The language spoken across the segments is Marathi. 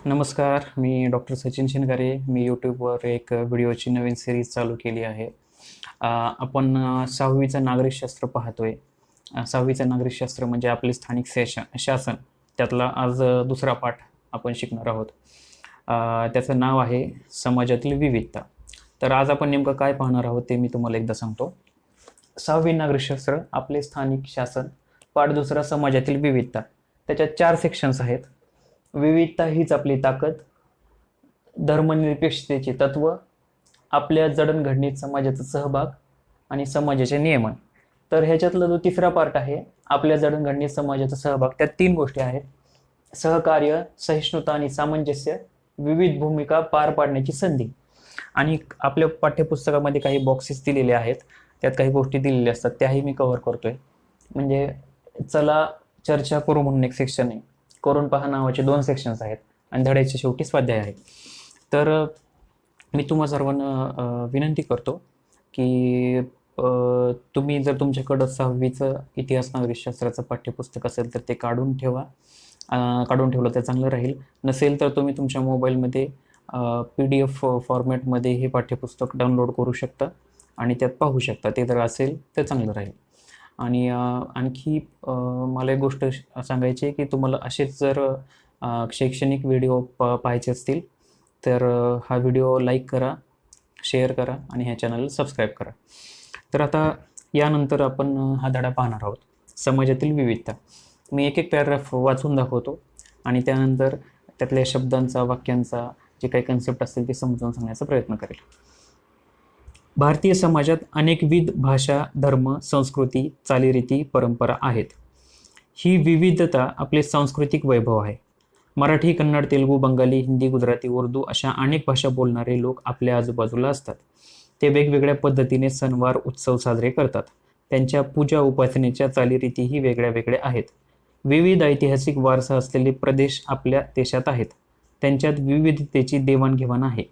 नमस्कार, मी डॉक्टर सचिन शिनगारे. मी यूट्यूबवर एक व्हिडिओची नवीन सिरीज चालू केली आहे. आपण 6वीचं नागरिकशास्त्र पाहतोय. 6वीचं नागरिकशास्त्र म्हणजे आपले स्थानिक शासन. त्यातला आज दुसरा पाठ आपण शिकणार आहोत. त्याचं नाव आहे समाजातील विविधता. तर आज आपण नेमकं काय पाहणार आहोत ते मी तुम्हाला एकदा सांगतो. 6वी नागरिकशास्त्र आपले स्थानिक शासन, पाठ दुसरा समाजातील विविधता. त्याच्यात 4 सेक्शन्स आहेत. विविधता हीच आपली ताकद, धर्मनिरपेक्षतेचे तत्व, आपल्या जडणघडणीत समाजाचा सहभाग आणि समाजाचे नियमन. तर ह्याच्यातला जो तिसरा पार्ट आहे, आपल्या जडणघडणीत समाजाचा सहभाग, त्यात 3 गोष्टी आहेत: सहकार्य, सहिष्णुता आणि सामंजस्य, विविध भूमिका पार पाडण्याची संधी. आणि आपल्या पाठ्यपुस्तकामध्ये काही बॉक्सेस दिलेले आहेत, त्यात काही गोष्टी दिलेल्या असतात, त्याही मी कव्हर करतोय. म्हणजे चला चर्चा करू म्हणून एक सेक्शन आहे, करून पहा नावाचे 2 सेक्शन्स आहेत आणि धड्याच्या शेवटी स्वाध्याय आहे. तर मी तुम्हा सर्वांना विनंती करतो की तुम्ही जर तुमच्याकडं 6वीचं इतिहास नागरिकशास्त्राचं पाठ्यपुस्तक असेल तर ते काढून ठेवा. काढून ठेवलं तर चांगलं राहील. नसेल तर तुम्ही तुमच्या मोबाईलमध्ये PDF फॉर्मॅटमध्ये हे पाठ्यपुस्तक डाउनलोड करू शकता आणि त्यात पाहू शकता. ते जर असेल तर चांगलं राहील. आणि आणखी मला एक गोष्ट सांगायची आहे की तुम्हाला असेच जर शैक्षणिक व्हिडिओ पाहायचे असतील तर हा व्हिडिओ लाईक करा, शेअर करा आणि ह्या चॅनलला सबस्क्राईब करा. तर आता यानंतर आपण हा धडा पाहणार आहोत, समाजातील विविधता. मी एक एक पॅराग्राफ वाचून दाखवतो आणि त्यानंतर त्यातल्या शब्दांचा, वाक्यांचा जे काही कन्सेप्ट असतील ते समजावून सांगण्याचा प्रयत्न करेल. भारतीय समाजात अनेकविध भाषा, धर्म, संस्कृती, चालीरीती, परंपरा आहेत. ही विविधता आपले सांस्कृतिक वैभव आहे. मराठी, कन्नड, तेलुगू, बंगाली, हिंदी, गुजराती, उर्दू अशा अनेक भाषा बोलणारे लोक आपल्या आजूबाजूला असतात. ते वेगवेगळ्या पद्धतीने सणवार, उत्सव साजरे करतात. त्यांच्या पूजा उपासनेच्या चालीरीतीही वेगळ्या वेगळ्या आहेत. विविध ऐतिहासिक वारसा असलेले प्रदेश आपल्या देशात आहेत. त्यांच्यात विविधतेची देवाणघेवाण आहे.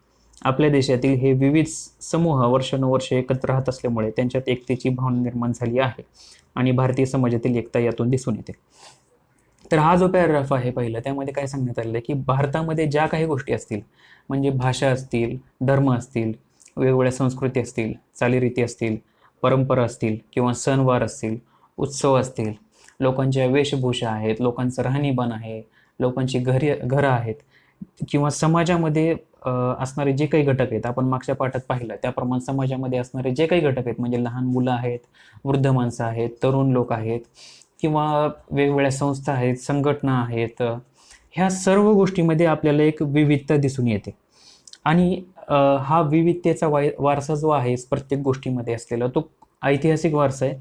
आपल्या देशातील हे विविध समूह वर्षानुवर्षे एकत्र राहत असल्यामुळे त्यांच्यात एकतेची भावना निर्माण झाली आहे आणि भारतीय समाजातील एकता यातून दिसून येते. तर हा जो पॅराग्राफ आहे पहिला, त्यामध्ये काय सांगण्यात आलेलं आहे की भारतामध्ये ज्या काही गोष्टी असतील, म्हणजे भाषा असतील, धर्म असतील, वेगवेगळ्या संस्कृती असतील, चालीरीती असतील, परंपरा असतील किंवा सणवार असतील, उत्सव असतील, लोकांच्या वेशभूषा आहेत, लोकांचं राहणीमान आहे, लोकांची घरं आहेत किंवा समाजामध्ये असणारे जे काही घटक आहेत, आपण मागच्या पाठात पाहिलं त्याप्रमाणे समाजामध्ये असणारे जे काही घटक आहेत, म्हणजे लहान मुलं आहेत, वृद्ध माणसं आहेत, तरुण लोक आहेत किंवा वेगवेगळ्या संस्था आहेत, संघटना आहेत, ह्या सर्व गोष्टीमध्ये आपल्याला एक विविधता दिसून येते. आणि हा विविधतेचा वारसा जो आहे प्रत्येक गोष्टीमध्ये असलेला, तो ऐतिहासिक वारसा आहे.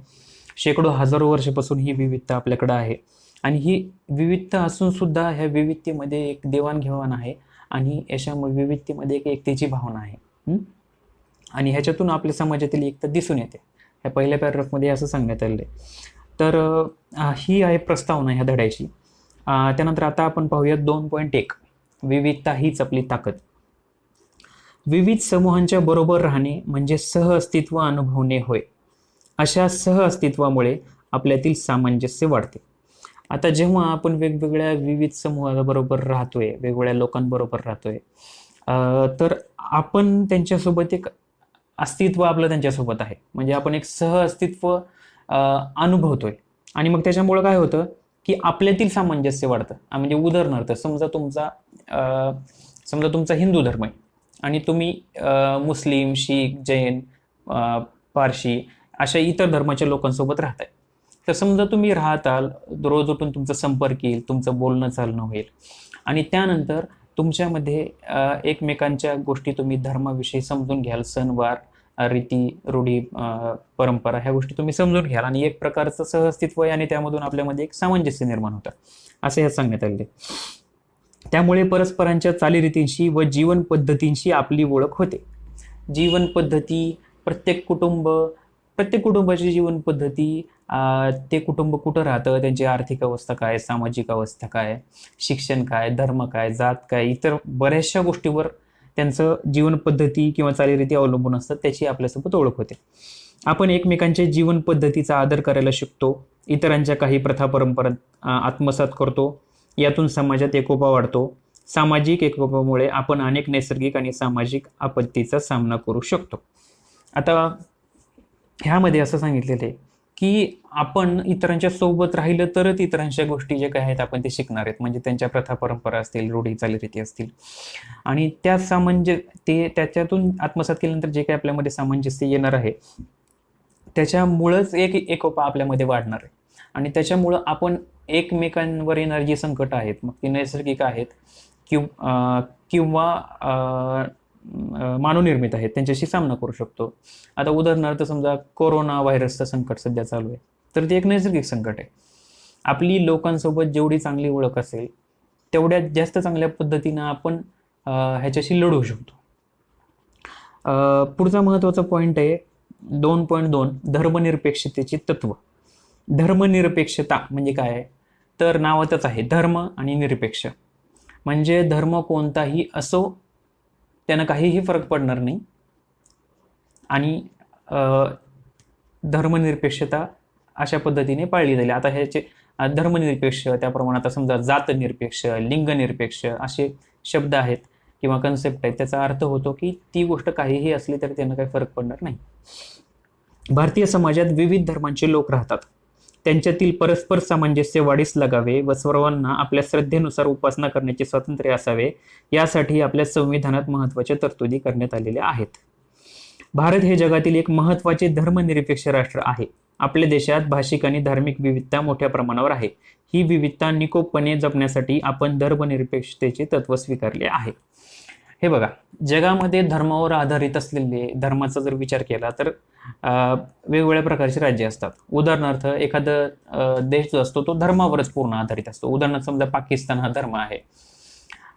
शेकडो हजारो वर्षापासून ही विविधता आपल्याकडं आहे आणि ही विविधता असून सुद्धा ह्या विविधतेमध्ये एक देवाणघेवाण आहे आणि याच्या विविधतेमध्ये एक एकतेची भावना आहे. आणि ह्याच्यातून आपल्या समाजातील एकता दिसून येते. ह्या पहिल्या पॅराग्राफमध्ये असं सांगण्यात आलेलं आहे. तर ही आहे प्रस्तावना ह्या धड्याची. त्यानंतर आता आपण पाहूयात 2.1, विविधता हीच आपली ताकद. विविध समूहांच्या बरोबर राहणे म्हणजे सहअस्तित्व अनुभवणे होय. अशा सहअस्तित्वामुळे आपल्यातील सामंजस्य वाढते. आता जेव्हा आपण वेगवेगळ्या विविध समूहाबरोबर राहतोय, वेगवेगळ्या लोकांबरोबर राहतोय, तर आपण त्यांच्यासोबत एक अस्तित्व आपलं त्यांच्यासोबत आहे, म्हणजे आपण एक सहअस्तित्व अनुभवतोय. आणि मग त्याच्यामुळं काय होतं की आपल्यातील सामंजस्य वाढतं. म्हणजे उदाहरणार्थ समजा तुमचा हिंदू धर्म आहे आणि तुम्ही मुस्लिम, शीख, जैन, पारशी अशा इतर धर्माच्या लोकांसोबत राहताय. तर समजा तुम्ही राहताल, रोज उठून तुमचा संपर्क येईल, तुमचं बोलणं चालणं होईल आणि त्यानंतर तुमच्यामध्ये एकमेकांच्या गोष्टी तुम्ही धर्माविषयी समजून घ्याल, सणवार, रीती, रूढी, परंपरा ह्या गोष्टी तुम्ही समजून घ्याल आणि एक प्रकारचं सहअस्तित्व आहे आणि त्यामधून आपल्यामध्ये एक सामंजस्य निर्माण होतं, असं ह्यात सांगण्यात आलेले. त्यामुळे परस्परांच्या चालीरीतींशी व जीवन पद्धतींशी आपली ओळख होते. जीवन पद्धती, प्रत्येक कुटुंबाची जीवन पद्धती, ते कुटुंब कुठं राहतं, त्यांची आर्थिक अवस्था काय, सामाजिक अवस्था काय, शिक्षण काय, धर्म काय, जात काय, इतर बऱ्याचशा गोष्टीवर त्यांचं जीवन पद्धती किंवा चालीरीती अवलंबून असतात. त्याची आपल्यासोबत ओळख होते. आपण एकमेकांच्या जीवन पद्धतीचा आदर करायला शिकतो, इतरांच्या काही प्रथा परंपरा आत्मसात करतो. यातून समाजात एकोपा वाढतो. सामाजिक एकोपामुळे आपण अनेक नैसर्गिक आणि सामाजिक आपत्तीचा सामना करू शकतो. आता ह्यामध्ये असं सांगितलेलं आहे की आपण इतरांच्या सोबत राहिलं तरच इतरांच्या गोष्टी जे काय आहेत आपण ते शिकणार आहेत. म्हणजे त्यांच्या प्रथा परंपरा असतील, रूढी चालीरीती असतील, आणि त्या ते त्याच्यातून आत्मसात केल्यानंतर जे काही आपल्यामध्ये सामंजस्य येणार आहे त्याच्यामुळंच एक एकोपा आपल्यामध्ये वाढणार आहे. आणि त्याच्यामुळं आपण एकमेकांवर येणारी जी संकट आहेत, मग ती नैसर्गिक आहेत किंवा मानवनिर्मित आहेत, त्यांच्याशी सामना करू शकतो. आता उदाहरणार्थ समजा कोरोना व्हायरसचं संकट सध्या चालू आहे, तर ते एक नैसर्गिक संकट आहे. आपली लोकांसोबत जेवढी चांगली ओळख असेल तेवढ्या जास्त चांगल्या पद्धतीनं आपण ह्याच्याशी लढू शकतो. पुढचा महत्त्वाचा पॉईंट आहे 2.2 धर्मनिरपेक्षतेची तत्व. धर्मनिरपेक्षता म्हणजे काय आहे, तर नावातच आहे धर्म आणि निरपेक्ष. म्हणजे धर्म कोणताही असो त्यानं काहीही फरक पडणार नाही, आणि धर्मनिरपेक्षता अशा पद्धतीने पाळली जाईल. आता ह्याचे धर्मनिरपेक्ष, त्याप्रमाणे आता समजा जातनिरपेक्ष, लिंगनिरपेक्ष असे शब्द आहेत किंवा कन्सेप्ट आहेत. त्याचा अर्थ होतो की ती गोष्ट काहीही असली तरी त्यांना काही फरक पडणार नाही. भारतीय समाजात विविध धर्मांचे लोक राहतात. त्यांच्यातील परस्पर सामंजस्य वाढीस लागावे व सर्वांना आपल्या श्रद्धेनुसार उपासना करण्याचे स्वातंत्र्य असावे, यासाठी आपल्या संविधानात महत्त्वाच्या तरतुदी करण्यात आलेल्या आहेत. भारत हे जगातील एक महत्त्वाचे धर्मनिरपेक्ष राष्ट्र आहे. आपल्या देशात भाषिक आणि धार्मिक विविधता मोठ्या प्रमाणावर आहे. ही विविधता निकोपपणे जपण्यासाठी आपण धर्मनिरपेक्षतेचे तत्व स्वीकारले आहे. हे बघा, जगामध्ये धर्मावर आधारित असलेले, धर्माचा जर विचार केला तर वेगवेगळ्या प्रकारचे राज्य असतात. उदाहरणार्थ एखादा देश जो असतो तो धर्मावरच पूर्ण आधारित असतो. उदाहरणार्थ समजा पाकिस्तान हा धर्म आहे,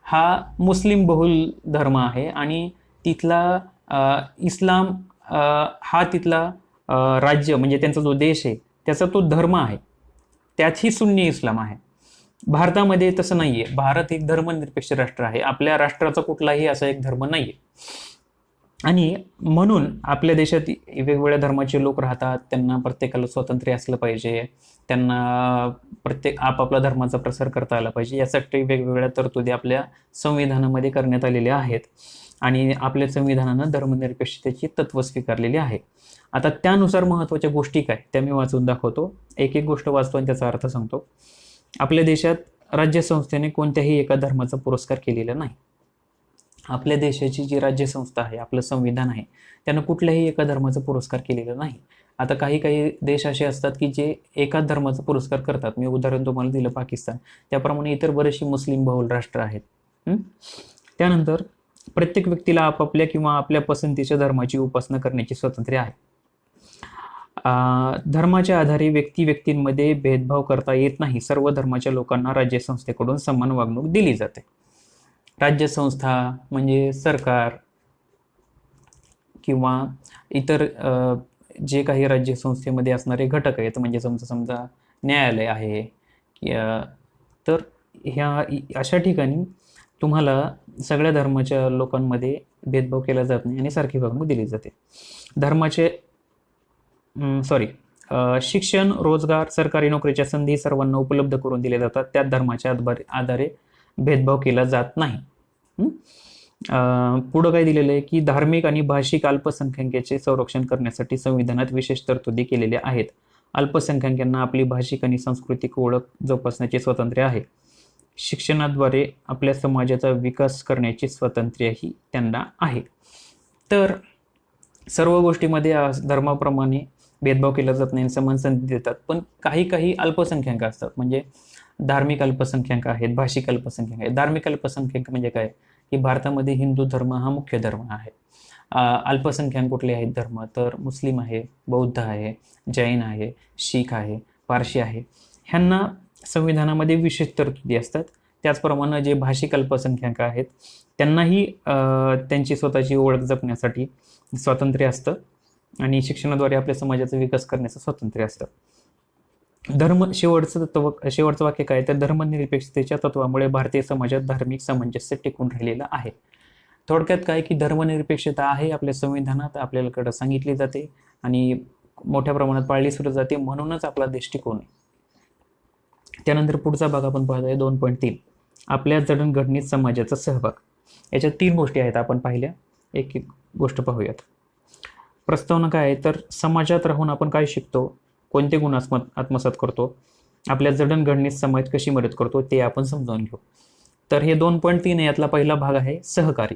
हा मुस्लिम बहुल धर्म आहे, आणि तिथला इस्लाम हा तिथला राज्य म्हणजे त्यांचा जो देश आहे त्याचा तो धर्म आहे, त्यातही सुन्नी इस्लाम आहे. भारतामध्ये तसं नाहीये. भारत एक धर्मनिरपेक्ष राष्ट्र आहे. आपल्या राष्ट्राचा कुठलाही असा एक धर्म नाहीये, आणि म्हणून आपल्या देशात वेगवेगळ्या धर्माचे लोक राहतात. त्यांना प्रत्येकाला स्वातंत्र्य असलं पाहिजे, त्यांना प्रत्येक आपापल्या धर्माचा प्रसार करता आला पाहिजे, यासाठी वेगवेगळ्या तरतुदी आपल्या संविधानामध्ये करण्यात आलेल्या आहेत, आणि आपल्या संविधानानं धर्मनिरपेक्षतेची तत्व स्वीकारलेली आहे. आता त्यानुसार महत्त्वाच्या गोष्टी काय त्या मी वाचून दाखवतो. एक एक गोष्ट वाचतो आणि त्याचा अर्थ सांगतो. आपल्या देशात राज्यसंस्थेने कोणत्याही एका धर्माचा पुरस्कार केलेला नाही. आपल्या देशाची जी राज्यसंस्था आहे, आपलं संविधान आहे, त्यानं कुठल्याही एका धर्माचा पुरस्कार केलेला नाही. आता काही देश असे असतात की जे एकाच धर्माचा पुरस्कार करतात. मी उदाहरण तुम्हाला दिलं पाकिस्तान, त्याप्रमाणे इतर बरेचशी मुस्लिम बहुल राष्ट्र आहेत. त्यानंतर प्रत्येक व्यक्तीला आपापल्या किंवा आपल्या पसंतीच्या धर्माची उपासना करण्याचे स्वातंत्र्य आहे. धर्माच्या आधारे व्यक्तींमध्ये भेदभाव करता येत नाही. सर्व धर्माच्या लोकांना राज्यसंस्थेकडून समान वागणूक दिली जाते. राज्यसंस्था म्हणजे सरकार किंवा इतर जे काही राज्यसंस्थेमध्ये असणारे घटक आहेत, म्हणजे समजा न्यायालय आहे, तर ह्या अशा ठिकाणी तुम्हाला सगळ्या धर्माच्या लोकांमध्ये भेदभाव केला जात नाही आणि सारखी वागणूक दिली जाते. शिक्षण, रोजगार, सरकारी नोकरीच्या संधी सर्वांना उपलब्ध करून दिल्या जातात. त्या धर्माच्या आधारे भेदभाव केला जात नाही. पुढं काय दिलेलं आहे की धार्मिक आणि भाषिक अल्पसंख्याकांचे संरक्षण करण्यासाठी संविधानात विशेष तरतुदी केलेल्या आहेत. अल्पसंख्याकांना आपली भाषिक आणि सांस्कृतिक ओळख जोपासण्याचे स्वातंत्र्य आहे. शिक्षणाद्वारे आपल्या समाजाचा विकास करण्याचे स्वातंत्र्यही त्यांना आहे. तर सर्व गोष्टीमध्ये धर्माप्रमाणे भेदभाव केला जात नाही, समान संधी देतात. पण काही अल्पसंख्याक असतात, म्हणजे धार्मिक अल्पसंख्याक आहेत, भाषिक अल्पसंख्याक आहेत. धार्मिक अल्पसंख्याक म्हणजे काय की भारतामध्ये हिंदू धर्म हा मुख्य धर्म आहे. अल्पसंख्याक कुठले आहेत धर्म, तर मुस्लिम आहे, बौद्ध आहे, जैन आहे, शीख आहे, पारशी आहे. ह्यांना संविधानामध्ये विशेष तरतुदी असतात. त्याचप्रमाणे जे भाषिक अल्पसंख्याक आहेत त्यांनाही त्यांची स्वतःची ओळख जपण्यासाठी स्वातंत्र्य असतं, आणि शिक्षणाद्वारे आपल्या समाजाचा विकास करण्याचं स्वातंत्र्य असतं. शेवटचं वाक्य काय, तर धर्मनिरपेक्षतेच्या तत्वामुळे भारतीय समाजात धार्मिक सामंजस्य टिकून राहिलेलं आहे. थोडक्यात काय की धर्मनिरपेक्षता आहे आपल्या संविधानात, आपल्याकडे सांगितली जाते आणि मोठ्या प्रमाणात पाळली सुद्धा जाते, म्हणूनच आपला देश टिकून आहे. त्यानंतर पुढचा भाग आपण पाहतोय 2.3 आपल्या जडणघडणीत समाजाचा सहभाग. याच्यात 3 गोष्टी आहेत आपण पाहिल्या. एक एक गोष्ट पाहूयात. प्रस्तावना काय आहे, तर समाजात राहून आपण काय शिकतो, कोणते गुण आत्मसात करतो, आपल्या जडणघडणीत समाज कशी मदत करतो ते आपण समजावून घेऊ. तर हे 2.3 यातला पहिला भाग आहे सहकार्य.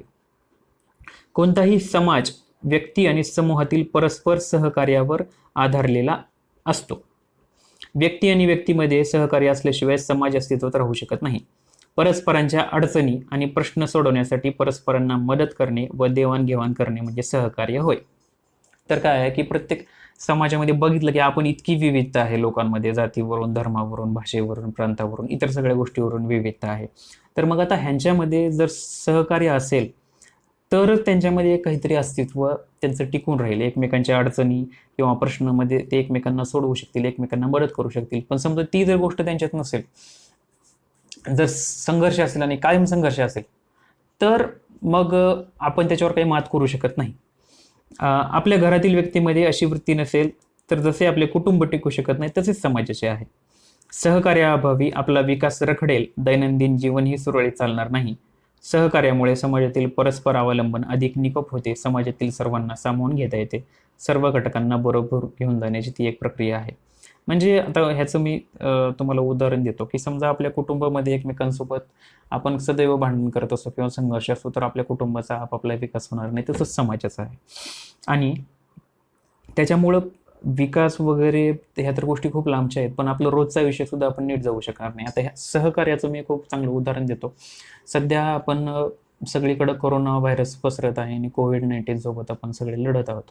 कोणताही समाज व्यक्ती आणि समूहातील परस्पर सहकार्यावर आधारलेला असतो. व्यक्ती आणि व्यक्तीमध्ये सहकार्य असल्याशिवाय समाज अस्तित्वात राहू शकत नाही. परस्परांच्या अडचणी आणि प्रश्न सोडवण्यासाठी परस्परांना मदत करणे व देवाणघेवाण करणे म्हणजे सहकार्य होय. तर काय आहे की प्रत्येक समाजामध्ये बघितलं की आपण इतकी विविधता आहे लोकांमध्ये, जातीवरून, धर्मावरून, भाषेवरून, प्रांतावरून, इतर सगळ्या गोष्टीवरून विविधता आहे. तर मग आता ह्यांच्यामध्ये जर सहकार्य असेल तरच त्यांच्यामध्ये काहीतरी अस्तित्व त्यांचं टिकून राहील. एकमेकांच्या अडचणी किंवा प्रश्नामध्ये ते एकमेकांना सोडवू शकतील, एकमेकांना मदत करू शकतील. पण समजा ती जर गोष्ट त्यांच्यात नसेल, जर संघर्ष असेल आणि कायम संघर्ष असेल, तर मग आपण त्याच्यावर काही मात करू शकत नाही. आपल्या घरातील व्यक्तीमध्ये अशी वृत्ती नसेल तर जसे आपले कुटुंब टिकू शकत नाही तसेच समाजाचे आहे. सहकार्याअभावी आपला विकास रखडेल, दैनंदिन जीवनही सुरळीत चालणार नाही. सहकार्यामुळे समाजातील परस्पर अवलंबन अधिक निकोप होते, समाजातील सर्वांना सामावून घेता येते, सर्व घटकांना बरोबर घेऊन जाण्याची ती एक प्रक्रिया आहे. म्हणजे आता ह्याचं मी तुम्हाला उदाहरण देतो की समजा आपल्या कुटुंबामध्ये एकमेकांसोबत आपण सदैव भांडण करत असतो किंवा संघर्ष असतो, तर आपल्या कुटुंबाचा आपापला विकास होणार नाही, तसंच समाजाचा आहे. आणि त्याच्यामुळं विकास वगैरे ह्या तर गोष्टी खूप लांबच्या आहेत, पण आपलं रोजचं आयुष्य सुद्धा आपण नीट जाऊ शकणार नाही. आता ह्या सहकार्याचं मी खूप चांगलं उदाहरण देतो. सध्या आपण सगळीकडं कोरोना व्हायरस पसरत आहे आणि कोविड-19 सोबत आपण सगळे लढत आहोत.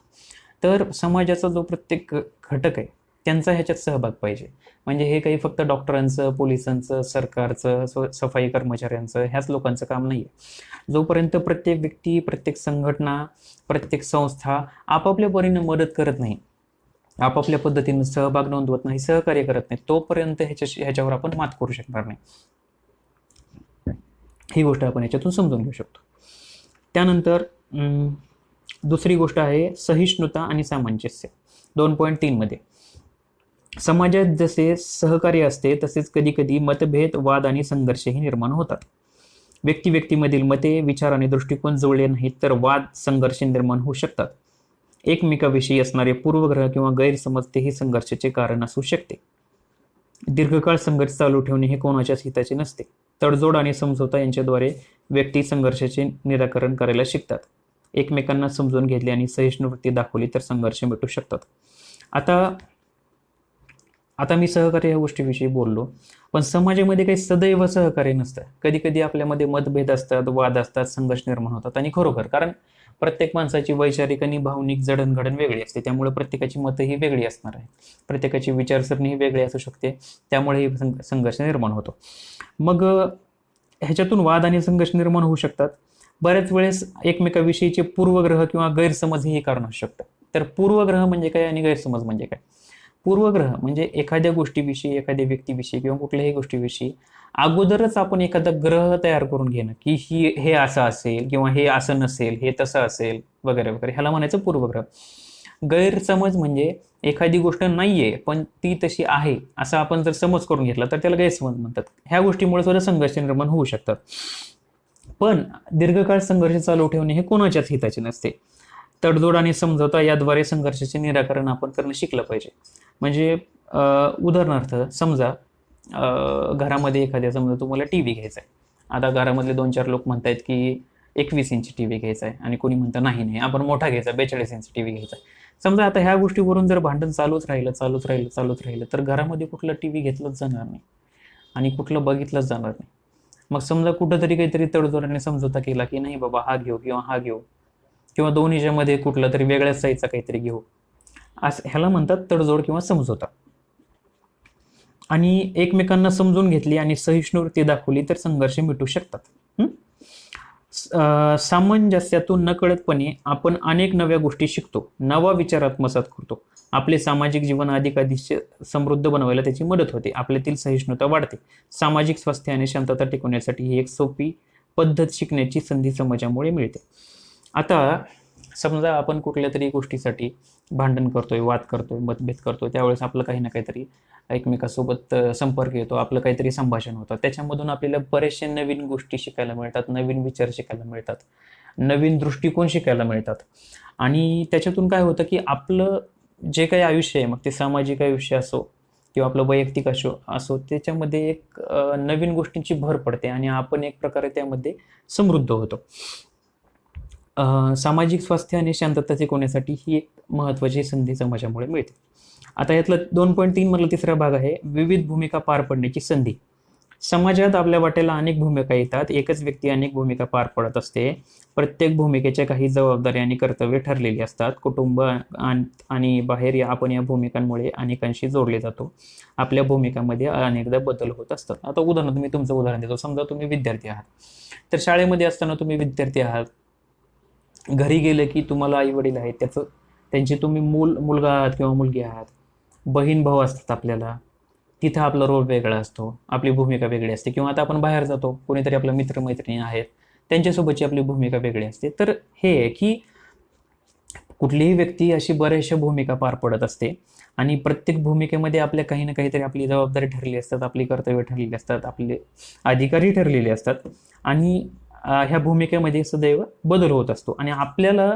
तर समाजाचा जो प्रत्येक घटक आहे त्यांचा ह्याच्यात सहभाग पाहिजे. म्हणजे हे काही फक्त डॉक्टरांचं, पोलिसांचं, सरकारचं, सफाई कर्मचाऱ्यांचं, ह्याच लोकांचं काम नाही आहे. जोपर्यंत प्रत्येक व्यक्ती, प्रत्येक संघटना, प्रत्येक संस्था आपापल्या परीने मदत करत नाही, आपापल्या पद्धतीने सहभाग नोंदवत नाही, सहकार्य करत नाही, तोपर्यंत ह्याच्यावर आपण मात करू शकणार नाही. ही गोष्ट आपण याच्यातून समजून घेऊ शकतो. त्यानंतर दुसरी गोष्ट आहे सहिष्णुता आणि सामंजस्य. 2.3 मध्ये समाजात जसे सहकार्य असते तसेच कधीकधी मतभेद, वाद आणि संघर्षही निर्माण होतात. व्यक्तीमधील मते, विचार आणि दृष्टिकोन जुळले नाहीत तर वाद, संघर्ष निर्माण होऊ शकतात. एकमेकाविषयी असणारे पूर्वग्रह किंवा गैरसमज तेही संघर्षाचे कारण असू शकते. दीर्घकाळ संघर्ष चालू ठेवणे हे कोणाच्याच हिताचे नसते. तडजोड आणि समझोता यांच्याद्वारे व्यक्ती संघर्षाचे निराकरण करायला शिकतात. एकमेकांना समजून घेतले आणि सहिष्णुवृत्ती दाखवली तर संघर्ष मिटू शकतात. आता मी सहकार्य या गोष्टीविषयी बोललो, पण समाजामध्ये काही सदैव सहकार्य नसतं. कधी कधी आपल्यामध्ये मतभेद असतात, वाद असतात, संघर्ष निर्माण होतात. आणि खरोखर, कारण प्रत्येक माणसाची वैचारिक आणि भावनिक जडणघडण वेगळी असते, त्यामुळे प्रत्येकाची मतं ही वेगळी असणार आहे, प्रत्येकाची विचारसरणी ही वेगळी असू शकते, त्यामुळे संघर्ष निर्माण होतो. मग ह्याच्यातून वाद आणि संघर्ष निर्माण होऊ शकतात. बऱ्याच वेळेस एकमेकाविषयीचे पूर्वग्रह किंवा गैरसमज हे कारण असू शकतं. तर पूर्वग्रह म्हणजे काय आणि गैरसमज म्हणजे काय? पूर्वग्रह म्हणजे एखाद्या गोष्टीविषयी, एखाद्या व्यक्तीविषयी किंवा कुठल्याही गोष्टीविषयी अगोदरच आपण एखादा ग्रह तयार करून घेणं की हे असं असेल किंवा हे असं नसेल, हे तसं असेल वगैरे वगैरे, ह्याला म्हणायचं पूर्वग्रह. गैरसमज म्हणजे एखादी गोष्ट नाहीये पण ती तशी आहे असं आपण जर समज करून घेतला तर त्याला गैरसमज म्हणतात. ह्या गोष्टीमुळे सुद्धा संघर्ष निर्माण होऊ शकतात. पण दीर्घकाळ संघर्ष चालू ठेवणे हे कोणाच्याच हिताचे नसते. तडजोड आणि समझोता याद्वारे संघर्षाचे निराकरण आपण करणं शिकलं पाहिजे. म्हणजे उदाहरणार्थ समजा घरामध्ये समजा तुम्हाला टीव्ही घ्यायचा आहे. आता घरामधले 2-4 लोक म्हणतायत की 21 इंच टीव्ही घ्यायचा आहे आणि कोणी म्हणतं नाही आपण मोठा घ्यायचा, 42 इंच टीव्ही घ्यायचा आहे. समजा आता ह्या गोष्टीवरून जर भांडण चालूच राहिलं तर घरामध्ये कुठलं टीव्ही घेतलंच जाणार नाही आणि कुठलं बघितलंच जाणार नाही. मग समजा कुठंतरी काहीतरी तडजोड समझोता केला की नाही बाबा हा घेऊ किंवा हा घेऊ किंवा दोन्हीच्या मध्ये कुठला तरी वेगळ्याच साईजचा काहीतरी घेऊ, असं ह्याला म्हणतात तडजोड किंवा समझोता. आणि एकमेकांना समजून घेतली आणि सहिष्णुवृत्ती दाखवली तर संघर्ष मिटू शकतात. सामंजस्यातून नकळतपणे आपण अनेक नव्या गोष्टी शिकतो, नवा विचार आत्मसात करतो, आपले सामाजिक जीवन अधिक समृद्ध बनवायला त्याची मदत होते, आपल्यातील सहिष्णुता वाढते. सामाजिक स्वास्थ्य आणि शांतता टिकवण्यासाठी ही एक सोपी पद्धत शिकण्याची संधी समाजामुळे मिळते. आता समजा आपण कुठल्या तरी गोष्टीसाठी भांडण करतोय, वाद करतोय, मतभेद करतोय, त्यावेळेस आपलं काही ना काहीतरी एकमेकासोबत संपर्क येतो, आपलं काहीतरी संभाषण होतं. त्याच्यामधून आपल्याला बरेचशे नवीन गोष्टी शिकायला मिळतात, नवीन विचार शिकायला मिळतात, नवीन दृष्टिकोन शिकायला मिळतात. आणि त्याच्यातून काय होतं की आपलं जे काही आयुष्य आहे, मग ते सामाजिक आयुष्य असो किंवा आपलं वैयक्तिक असो, त्याच्यामध्ये एक नवीन गोष्टींची भर पडते आणि आपण एक प्रकारे त्यामध्ये समृद्ध होतो. सामाजिक स्वास्थ्य आणि शांतता टिकवण्यासाठी ही एक महत्त्वाची संधी समाजामुळे मिळते. आता यातला 2.3 मधला तिसरा भाग आहे विविध भूमिका पार पडण्याची संधी. समाजात आपल्या वाट्याला अनेक भूमिका येतात. एकच व्यक्ती अनेक भूमिका पार पडत असते. प्रत्येक भूमिकेच्या काही जबाबदारी आणि कर्तव्य ठरलेली असतात. कुटुंब आणि बाहेर आपण या भूमिकांमुळे अनेकांशी जोडले जातो. आपल्या भूमिकांमध्ये अनेकदा बदल होत असतात. आता उदाहरण, मी तुमचं उदाहरण देतो. समजा तुम्ही विद्यार्थी आहात, तर शाळेमध्ये असताना तुम्ही विद्यार्थी आहात. घरी गेले की तुम्हाला आई वडील आहेत, त्यांची तुम्ही मुलगा आहात किंवा मुलगी आहात. बहीण भाऊ असतात आपल्याला, तिथं आपला रोल वेगळा असतो, आपली भूमिका वेगळी असते. किंवा आता आपण बाहेर जातो, कोणीतरी आपलं मित्रमैत्रिणी आहेत, त्यांच्यासोबतची आपली भूमिका वेगळी असते. तर हे आहे की कुठलीही व्यक्ती अशी बऱ्याचशा भूमिका पार पडत असते आणि प्रत्येक भूमिकेमध्ये आपल्या काही ना काहीतरी आपली जबाबदारी ठरलेली असतात, आपली कर्तव्य ठरलेली असतात, आपले अधिकारही ठरलेले असतात. आणि ह्या भूमिकेमध्ये सदैव बदल होत असतो. आणि आपल्याला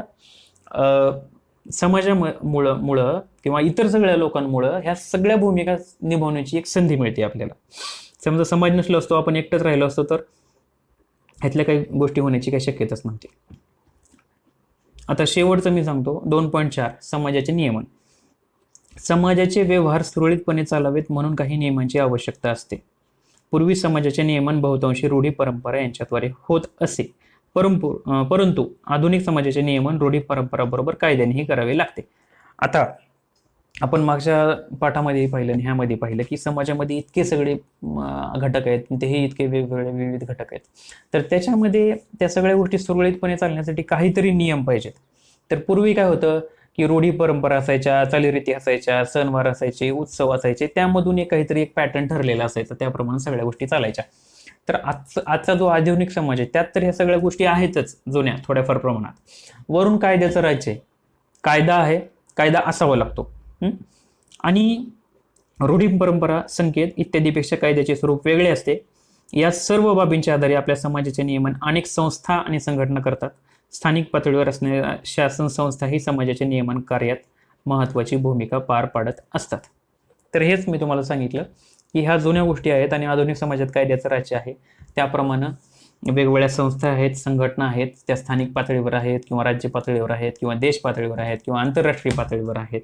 समाजामुळं किंवा इतर सगळ्या लोकांमुळं ह्या सगळ्या भूमिका निभावण्याची एक संधी मिळते आपल्याला. समजा समाज नसलो असतो, आपण एकटंच राहिलो असतो, तर ह्यातल्या काही गोष्टी होण्याची काही शक्यताच नव्हती. आता शेवटचं मी सांगतो 2.4 समाजाचे नियमन. समाजाचे व्यवहार सुरळीतपणे चालावेत म्हणून काही नियमांची आवश्यकता असते. पूर्वी समाजाचे नियमन बहुतांशी रूढी परंपरा यांच्याद्वारे होत असे, परंतु आधुनिक समाजाचे नियमन रूढी परंपराबरोबर कायद्यानेही करावे लागते. आता आपण मागच्या पाठामध्ये पाहिलं आणि ह्यामध्ये पाहिलं की समाजामध्ये इतके सगळे घटक आहेत, तेही इतके वेगवेगळे विविध घटक आहेत. तर त्याच्यामध्ये त्या सगळ्या गोष्टी सुरळीतपणे चालण्यासाठी काहीतरी नियम पाहिजेत. तर पूर्वी काय होतं की रूढी परंपरा असायच्या, चालीरीती असायच्या, सणवार असायचे, उत्सव असायचे, त्यामधून काहीतरी एक पॅटर्न ठरलेला असायचा, त्याप्रमाणे सगळ्या गोष्टी चालायच्या. तर आजचा जो आधुनिक समाज आहे त्यात तर ह्या सगळ्या गोष्टी आहेतच जुन्या थोड्याफार प्रमाणात. वरून कायद्याचं राज्य आहे, कायदा आहे, कायदा असावा लागतो. आणि रूढी परंपरा, संकेत इत्यादीपेक्षा कायद्याचे स्वरूप वेगळे असते. या सर्व बाबींच्या आधारे आपल्या समाजाचे नियमन अनेक संस्था आणि संघटना करतात. स्थानिक पातळीवर असणाऱ्या शासन संस्थाही समाजाच्या नियमन कार्यात महत्त्वाची भूमिका पार पाडत असतात. तर हेच मी तुम्हाला सांगितलं की ह्या जुन्या गोष्टी आहेत आणि आधुनिक समाजात कायद्याचं राज्य आहे. त्याप्रमाणे वेगवेगळ्या संस्था आहेत, संघटना आहेत, त्या स्थानिक पातळीवर आहेत किंवा राज्य पातळीवर आहेत किंवा देश पातळीवर आहेत किंवा आंतरराष्ट्रीय पातळीवर आहेत.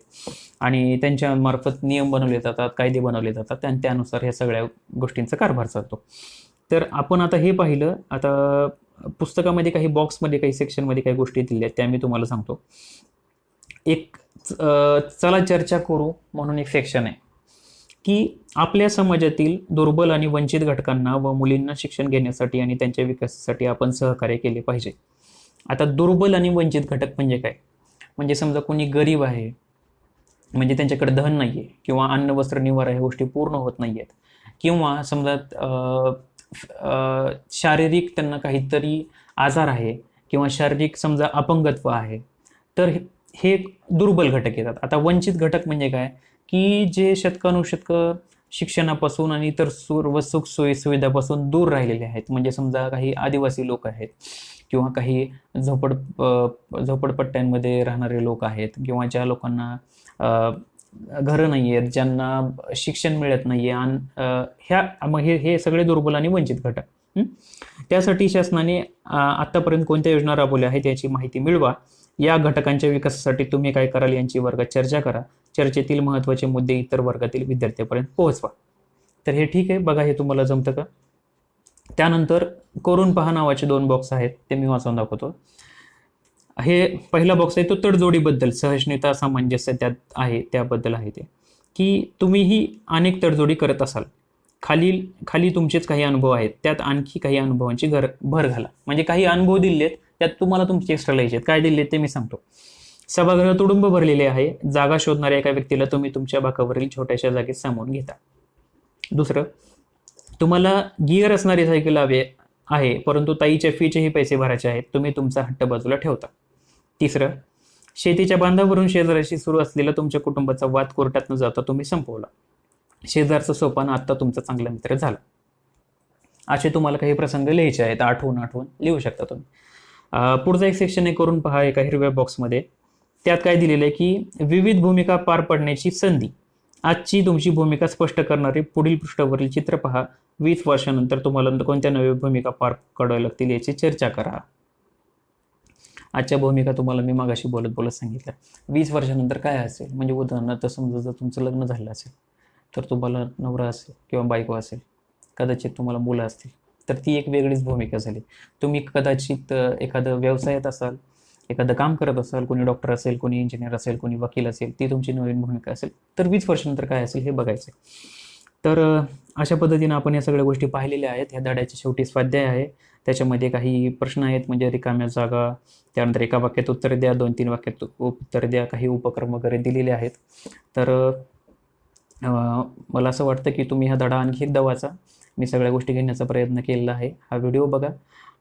आणि त्यांच्या मार्फत नियम बनवले जातात, कायदे बनवले जातात आणि त्यानुसार ह्या सगळ्या गोष्टींचा कारभार चालतो. तर आपण आता हे पाहिलं. आता पुस्तकामध्ये काही बॉक्समध्ये, काही सेक्शनमध्ये काही गोष्टी दिल्या आहेत, त्या मी तुम्हाला सांगतो. एक चला चर्चा करू म्हणून एक सेक्शन आहे की आपल्या समाजातील दुर्बल आणि वंचित घटकांना व मुलींना शिक्षण घेण्यासाठी आणि त्यांच्या विकासासाठी आपण सहकार्य केले पाहिजे. आता दुर्बल आणि वंचित घटक म्हणजे काय? म्हणजे समजा कोणी गरीब आहे, म्हणजे त्यांच्याकडे धन नाही आहे किंवा अन्न वस्त्र निवारा ह्या गोष्टी पूर्ण होत नाही आहेत, किंवा समजा शारीरिक त्यांना काहीतरी आजार आहे किंवा शारीरिक समजा अपंगत्व आहे, तर हे दुर्बल घटक येतात. आता वंचित घटक म्हणजे काय की जे शतकानुशतकं शिक्षणापासून आणि इतर सर्व सुख सोयी सुविधापासून दूर राहिलेले आहेत. म्हणजे समजा काही आदिवासी लोक आहेत किंवा काही झोपडपट्ट्यांमध्ये राहणारे लोक आहेत किंवा ज्या लोकांना घरं नाही आहेत, ज्यांना शिक्षण मिळत नाही आहे, मग हे सगळे दुर्बल आणि वंचित घटक. त्यासाठी शासनाने आत्तापर्यंत कोणत्या योजना राबवल्या आहेत याची माहिती मिळवा. या घटकांच्या विकासासाठी तुम्ही काय कराल यांची वर्गात चर्चा करा. चर्चेतील महत्त्वाचे मुद्दे इतर वर्गातील विद्यार्थ्यांपर्यंत पोहोचवा. तर हे ठीक आहे, बघा हे तुम्हाला जमतं का? त्यानंतर करून पहा नावाचे 2 बॉक्स आहेत, ते मी वाचून दाखवतो. हे पहिला बॉक्स आहे तो तडजोडीबद्दल, सहिष्णुता सामंजस्य त्यात आहे, त्याबद्दल आहे ते की तुम्हीही अनेक तडजोडी करत असाल. खाली तुमचेच काही अनुभव आहेत, त्यात आणखी काही अनुभवांची भर घाला. म्हणजे काही अनुभव दिलेत, त्यात तुम्हाला तुमचे एक्स्ट्रा लिहायचे आहेत. काय दिलेत ते मी सांगतो. सभागृह तुडुंब भरलेले आहे. जागा शोधणाऱ्या एका व्यक्तीला तुम्ही तुमच्या बाकावरील छोट्याशा जागेत सामावून घेता. दुसरं, तुम्हाला गिअर असणारी सायकल हवी आहे, परंतु ताईच्या फीचेही पैसे भरायचे आहेत, तुम्ही तुमचा हट्ट बाजूला ठेवता. तिसरं, शेतीच्या बांधावरून शेजाऱ्याशी सुरू असलेला तुमच्या कुटुंबाचा वाद कोर्टात न जाता तुम्ही संपवला. शेजारचं सोपान आत्ता तुमचा चांगला मित्र झाला. असे तुम्हाला काही प्रसंग लिहायचे आहेत, आठवून लिहू शकता तुम्ही. पुढचा एक सेक्शन आहे, करून पहा एका हिरव्या बॉक्समध्ये. त्यात काय दिलेलं आहे की विविध भूमिका पार पडण्याची संधी. आजची तुमची भूमिका स्पष्ट करणारे पुढील पृष्ठावरील चित्र पहा. 20 वर्षानंतर तुम्हाला कोणत्या नव्या भूमिका पार कराव्या लागतील याची चर्चा करा. आजच्या भूमिका तुम्हाला मी मागाशी बोलत सांगितलं. 20 वर्षानंतर काय असेल, म्हणजे उदाहरणार्थ समजा जर तुमचं लग्न झालं असेल तर तुम्हाला नवरा असेल किंवा बायको असेल, कदाचित तुम्हाला मुलं असतील, तर ती एक वेगळीच भूमिका झाली. तुम्ही कदाचित एखादं व्यवसायात असाल, एखादं काम करत असाल, कोणी डॉक्टर असेल, कोणी इंजिनियर असेल, कोणी वकील असेल, ती तुमची नवीन भूमिका असेल. तर 20 वर्षानंतर काय असेल हे बघायचं. तर अशा पद्धतीनं आपण या सगळ्या गोष्टी पाहिलेल्या आहेत. ह्या धड्याच्या शेवटी स्वाध्याय आहे, त्याच्यामध्ये काही प्रश्न आहेत, म्हणजे रिकाम्या जागा, त्यानंतर एका वाक्यात उत्तर द्या, 2-3 वाक्यात उत्तर द्या, काही उपक्रम वगैरे दिलेले आहेत. तर मला असं वाटतं की तुम्ही हा धडा आणखी एकदा वाचा. मी सगळ्या गोष्टी घेण्याचा प्रयत्न केलेला आहे. हा व्हिडिओ बघा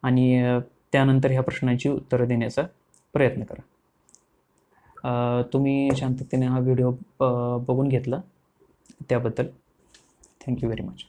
आणि त्यानंतर ह्या प्रश्नांची उत्तरं देण्याचा प्रयत्न करा. तुम्ही शांततेने हा व्हिडिओ बघून घेतला त्याबद्दल थँक्यू व्हेरी मच.